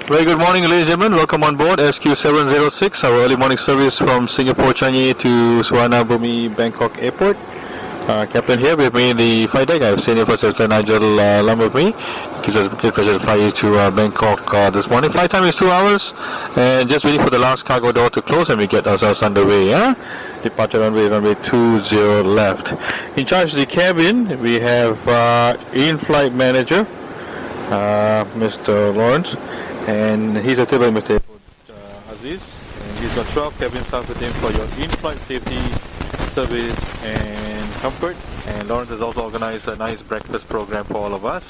Very good morning, ladies and gentlemen. Welcome on board SQ706, our early morning service from Singapore Changi to Suvarnabhumi Bangkok Airport. Captain here with me in the flight deck. I have Senior First Officer Nigel Lam with me. It gives us a great pleasure to fly you to Bangkok this morning. Flight time is 2 hours, and just waiting for the last cargo door to close and we get ourselves underway. Departure runway 20 left. In charge of the cabin, we have in-flight manager, Mr. Lawrence. And he's a table Mr. Aziz, and he's got 12 cabin staff with him for your in-flight safety, service and comfort. And Lawrence has also organized a nice breakfast program for all of us.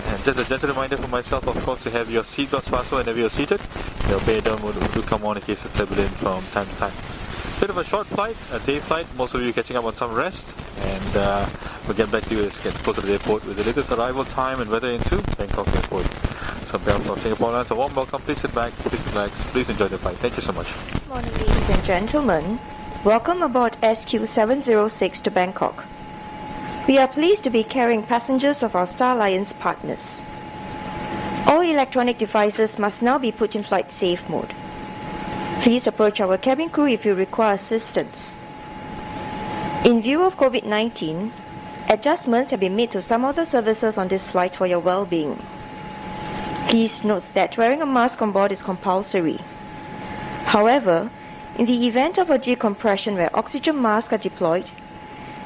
And just a gentle reminder for myself, of course, to have your seatbelts fastened whenever you're seated. Your bay dome will come on in case of turbulence from time to time. Bit of a short flight, a day flight, most of you catching up on some rest, and we'll get back to you as we get closer to the airport with the latest arrival time and weather into Bangkok Airport. So on behalf of Singapore Airlines, a warm welcome. Please sit back, please relax, please enjoy the flight. Thank you so much. Good morning, ladies and gentlemen. Welcome aboard SQ706 to Bangkok. We are pleased to be carrying passengers of our Star Alliance partners. All electronic devices must now be put in flight safe mode. Please approach our cabin crew if you require assistance. In view of COVID-19, adjustments have been made to some of the services on this flight for your well-being. Please note that wearing a mask on board is compulsory. However, in the event of a decompression where oxygen masks are deployed,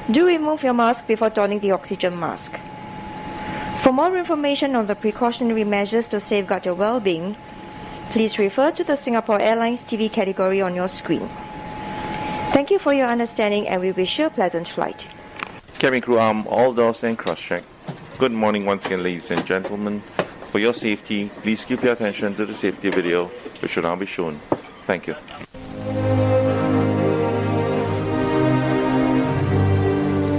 do remove your mask before donning the oxygen mask. For more information on the precautionary measures to safeguard your well-being, please refer to the Singapore Airlines TV category on your screen. Thank you for your understanding, and we wish you a pleasant flight. Cabin crew arm all doors and cross-check. Good morning once again, ladies and gentlemen. For your safety, please keep your attention to the safety video, which will now be shown. Thank you.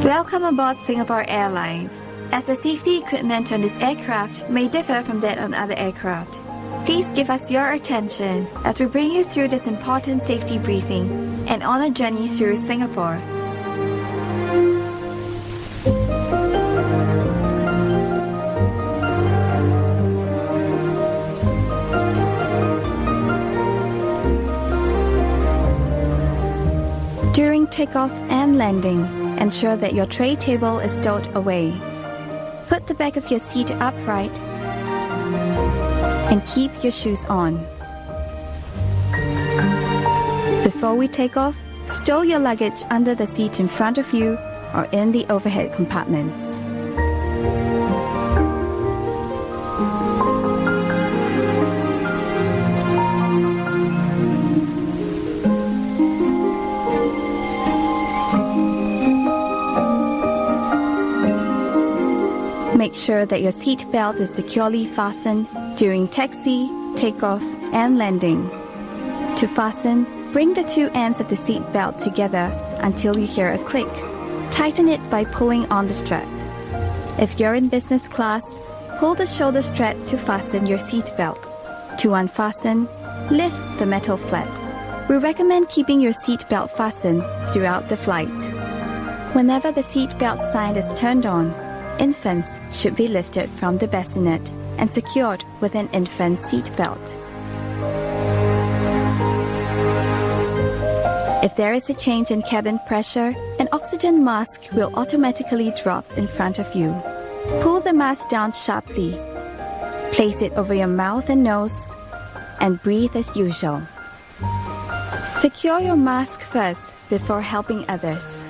Welcome aboard Singapore Airlines. As the safety equipment on this aircraft may differ from that on other aircraft, please give us your attention as we bring you through this important safety briefing and on a journey through Singapore. During takeoff and landing, ensure that your tray table is stowed away. Put the back of your seat upright and keep your shoes on. Before we take off, stow your luggage under the seat in front of you or in the overhead compartments. Make sure that your seat belt is securely fastened during taxi, takeoff, and landing. To fasten, bring the two ends of the seat belt together until you hear a click. Tighten it by pulling on the strap. If you're in business class, pull the shoulder strap to fasten your seat belt. To unfasten, lift the metal flap. We recommend keeping your seat belt fastened throughout the flight. Whenever the seat belt sign is turned on, infants should be lifted from the bassinet and secured with an infant seat belt. If there is a change in cabin pressure, an oxygen mask will automatically drop in front of you. Pull the mask down sharply. Place it over your mouth and nose and breathe as usual. Secure your mask first before helping others.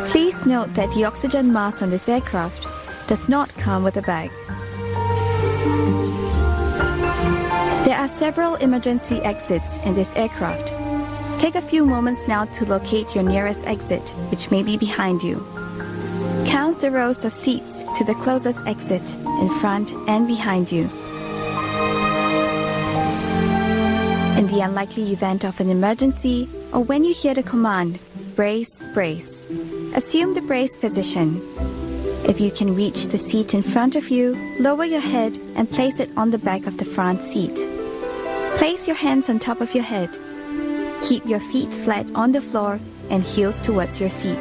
Please note that the oxygen mask on this aircraft does not come with a bag. There are several emergency exits in this aircraft. Take a few moments now to locate your nearest exit, which may be behind you. Count the rows of seats to the closest exit in front and behind you. In the unlikely event of an emergency, or when you hear the command, brace, brace, assume the brace position. If you can reach the seat in front of you, lower your head and place it on the back of the front seat. Place your hands on top of your head. Keep your feet flat on the floor and heels towards your seat.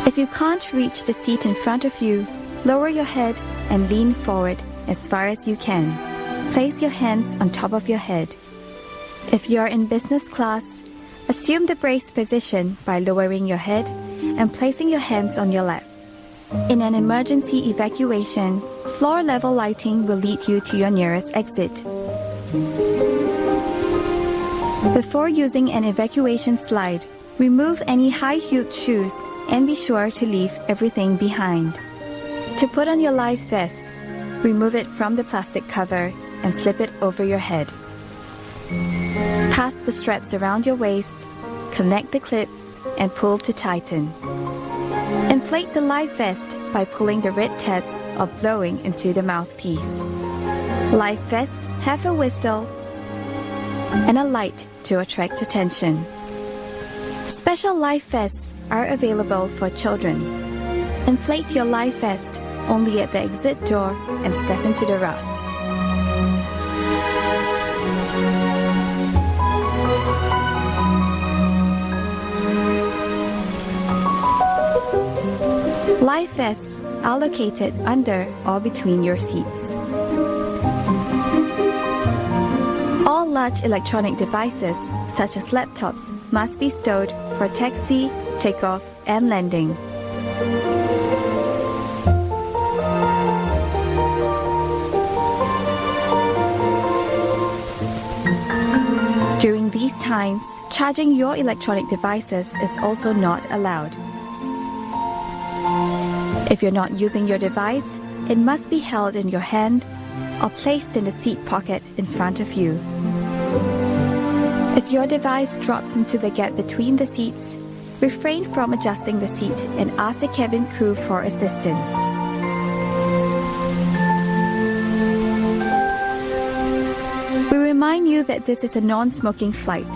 If you can't reach the seat in front of you, lower your head and lean forward as far as you can. Place your hands on top of your head. If you're in business class, assume the braced position by lowering your head and placing your hands on your lap. In an emergency evacuation, floor-level lighting will lead you to your nearest exit. Before using an evacuation slide, remove any high-heeled shoes and be sure to leave everything behind. To put on your life vest, remove it from the plastic cover and slip it over your head. Pass the straps around your waist, connect the clip, and pull to tighten. Inflate the life vest by pulling the red tabs or blowing into the mouthpiece. Life vests have a whistle and a light to attract attention. Special life vests are available for children. Inflate your life vest only at the exit door and step into the raft. Life vests are located under or between your seats. All large electronic devices, such as laptops, must be stowed for taxi, takeoff, and landing. During these times, charging your electronic devices is also not allowed. If you're not using your device, it must be held in your hand or placed in the seat pocket in front of you. If your device drops into the gap between the seats, refrain from adjusting the seat and ask the cabin crew for assistance. We remind you that this is a non-smoking flight.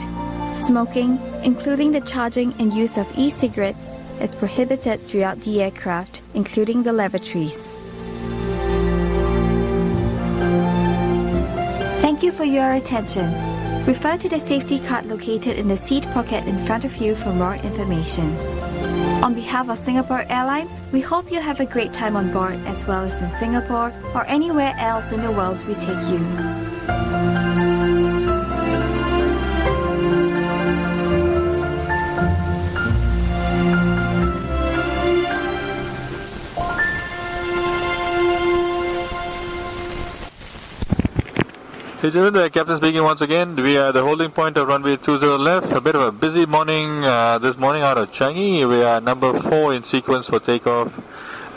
Smoking, including the charging and use of e-cigarettes, is prohibited throughout the aircraft, including the lavatories. Thank you for your attention. Refer to the safety card located in the seat pocket in front of you for more information. On behalf of Singapore Airlines, we hope you have a great time on board as well as in Singapore or anywhere else in the world we take you. Hey gentlemen, the captain speaking once again. We are at the holding point of runway 20 left. A bit of a busy morning this morning out of Changi. We are number 4 in sequence for takeoff.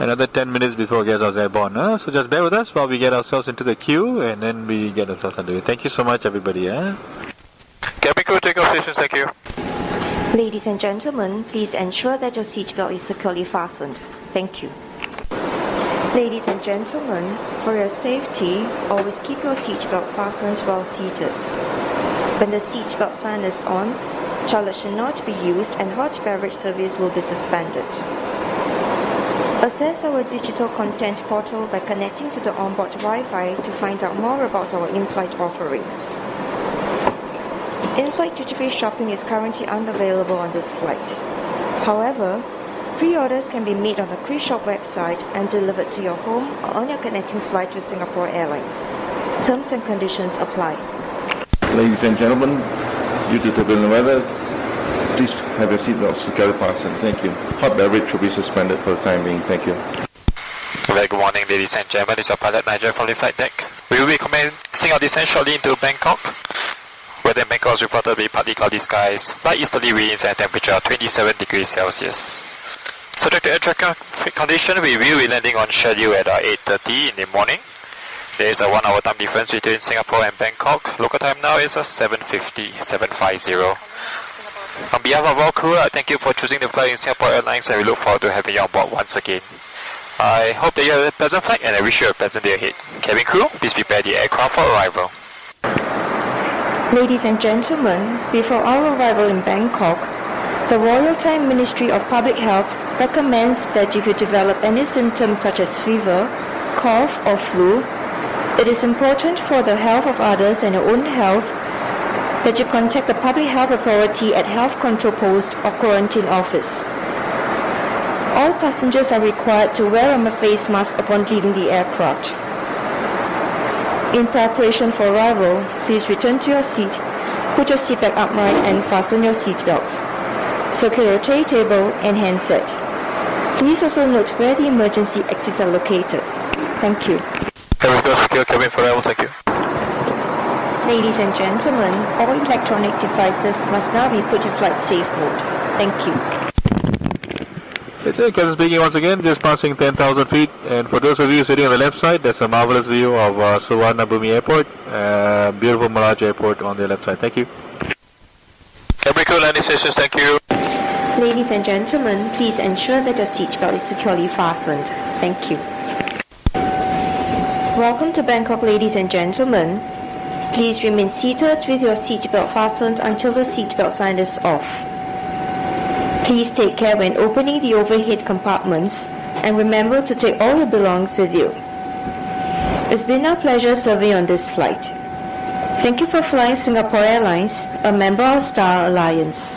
Another 10 minutes before we get us airborne. So just bear with us while we get ourselves into the queue and then we get ourselves underway. Thank you so much everybody. Cabin crew, takeoff stations, thank you. Ladies and gentlemen, please ensure that your seatbelt is securely fastened. Thank you. Ladies and gentlemen, for your safety, always keep your seatbelt fastened while seated. When the seatbelt sign is on, toilet should not be used and hot beverage service will be suspended. Access our digital content portal by connecting to the onboard Wi-Fi to find out more about our in-flight offerings. In-flight duty-free shopping is currently unavailable on this flight. However, pre-orders can be made on the CruiseShop website and delivered to your home or on your connecting flight with Singapore Airlines. Terms and conditions apply. Ladies and gentlemen, due to turbulent weather, please have your seatbelts securely fastened. Thank you. Hot beverage will be suspended for the time being. Thank you. Very good morning, ladies and gentlemen. This is your pilot Nigel from the flight deck. We will be commencing our descent shortly into Bangkok. Weather in Bangkok is reported to be partly cloudy skies, light easterly winds and temperature of 27 degrees Celsius. Subject to air traffic condition, we will be landing on schedule at 8:30 in the morning. There is a 1 hour time difference between Singapore and Bangkok. Local time now is 7:50. On behalf of our crew, I thank you for choosing to fly in Singapore Airlines and we look forward to having you on board once again. I hope that you have a pleasant flight and I wish you a pleasant day ahead. Cabin crew, please prepare the aircraft for arrival. Ladies and gentlemen, before our arrival in Bangkok, the Royal Thai Ministry of Public Health recommends that if you develop any symptoms such as fever, cough or flu, it is important for the health of others and your own health that you contact the Public Health Authority at Health Control Post or Quarantine Office. All passengers are required to wear a face mask upon leaving the aircraft. In preparation for arrival, please return to your seat, put your seat back upright and fasten your seat belt. Secure your tray table and handset. Please also note where the emergency exits are located. Thank you. Cabin go secure, cabin for arrival, thank you. Ladies and gentlemen, all electronic devices must now be put in flight safe mode. Thank you. Captain speaking once again, just passing 10,000 feet, and for those of you sitting on the left side, that's a marvelous view of Suvarnabhumi Airport, beautiful Malaj Airport on the left side. Thank you. Cabin crew, landing stations, thank you. Ladies and gentlemen, please ensure that your seatbelt is securely fastened. Thank you. Welcome to Bangkok, ladies and gentlemen. Please remain seated with your seatbelt fastened until the seatbelt sign is off. Please take care when opening the overhead compartments and remember to take all your belongings with you. It's been our pleasure serving you on this flight. Thank you for flying Singapore Airlines, a member of Star Alliance.